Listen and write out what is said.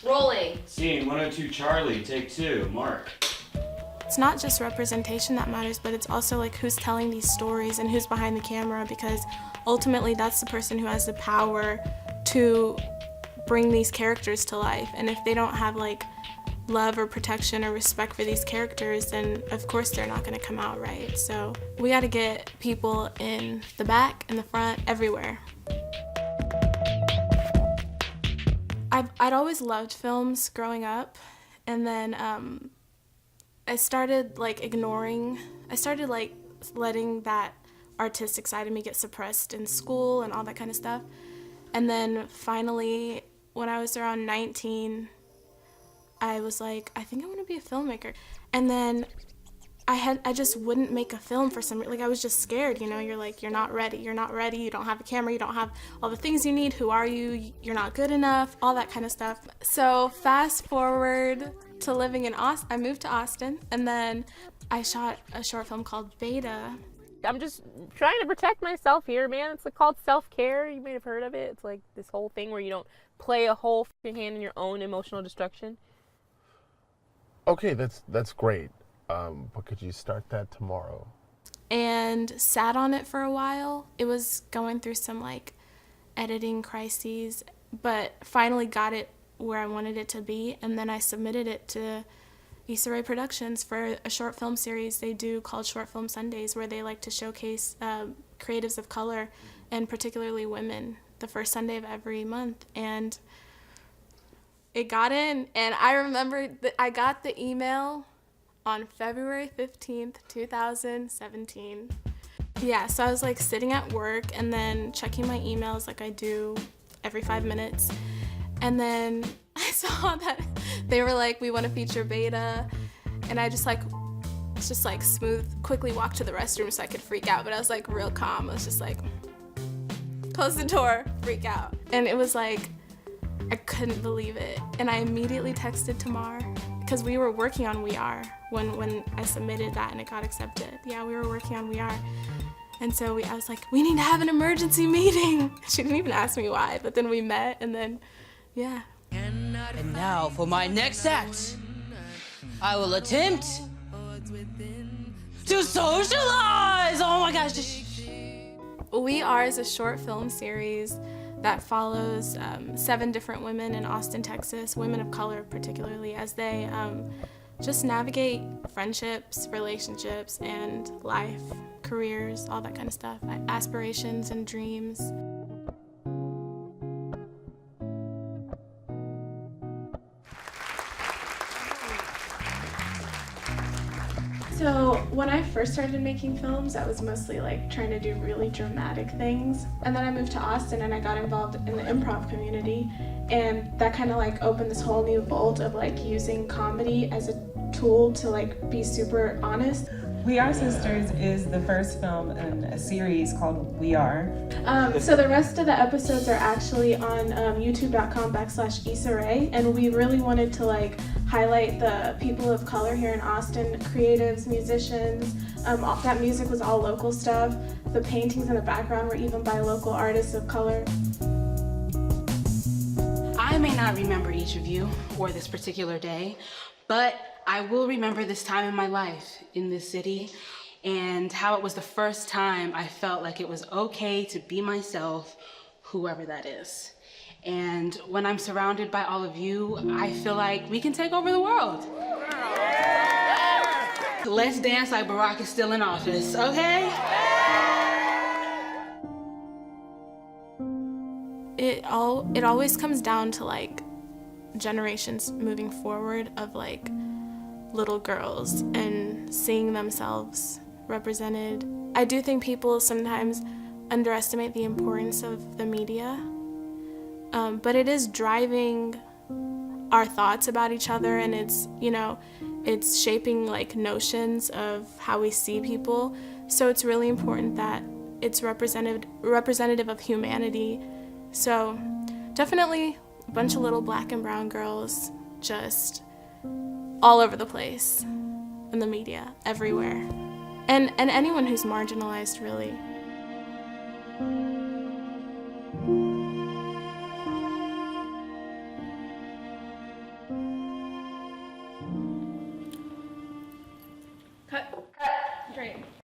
Rolling. Scene 102 Charlie, take 2, Mark. It's not just representation that matters, but it's also like who's telling these stories and who's behind the camera, because ultimately that's the person who has the power to bring these characters to life. And if they don't have like love or protection or respect for these characters, then of course they're not going to come out right. So we got to get people in the back, in the front, everywhere. I'd always loved films growing up, and then I started like letting that artistic side of me get suppressed in school and all that kind of stuff. And then finally, when I was around 19, I was like, I think I want to be a filmmaker. And then I just wouldn't make a film for some reason. Like, I was just scared, you know? You're like, you're not ready, you don't have a camera, you don't have all the things you need, who are you, you're not good enough, all that kind of stuff. So fast forward to living in Austin, I moved to Austin, and then I shot a short film called Beta. I'm just trying to protect myself here, man. It's like called self-care. You may have heard of it. It's like this whole thing where you don't play a whole hand in your own emotional destruction. Okay, that's great. But could you start that tomorrow? And sat on it for a while. It was going through some like editing crises, but finally got it where I wanted it to be. And then I submitted it to Issa Rae Productions for a short film series they do called Short Film Sundays, where they like to showcase creatives of color, and particularly women, the first Sunday of every month. And it got in, and I remember that I got the email on February 15th, 2017. Yeah, so I was like sitting at work and then checking my emails like I do every 5 minutes. And then I saw that they were like, we want to feature Beta. And I just quickly walked to the restroom so I could freak out. But I was like real calm. I was just like, close the door, freak out. And it was like, I couldn't believe it. And I immediately texted Tamar, because we were working on We Are when I submitted that and it got accepted. Yeah, we were working on We Are. And so I was like, we need to have an emergency meeting. She didn't even ask me why, but then we met, and then, yeah. And now for my next act. I will attempt to socialize. Oh my gosh. We Are is a short film series that follows 7 different women in Austin, Texas, women of color particularly, as they just navigate friendships, relationships, and life, careers, all that kind of stuff, aspirations and dreams. So when I first started making films, I was mostly like trying to do really dramatic things. And then I moved to Austin and I got involved in the improv community. And that kind of like opened this whole new world of like using comedy as a tool to like be super honest. We Are Sisters is the first film in a series called We Are. So the rest of the episodes are actually on youtube.com/Issa Rae, and we really wanted to like highlight the people of color here in Austin, creatives, musicians. That music was all local stuff. The paintings in the background were even by local artists of color. I may not remember each of you or this particular day, but I will remember this time in my life in this city and how it was the first time I felt like it was okay to be myself, whoever that is. And when I'm surrounded by all of you, I feel like we can take over the world. Let's dance like Barack is still in office, okay? It always comes down to like generations moving forward of like little girls and seeing themselves represented. I do think people sometimes underestimate the importance of the media, but it is driving our thoughts about each other, and it's shaping like notions of how we see people. So it's really important that it's representative of humanity. So definitely a bunch of little black and brown girls just all over the place in the media, everywhere. And anyone who's marginalized, really. Cut. Great.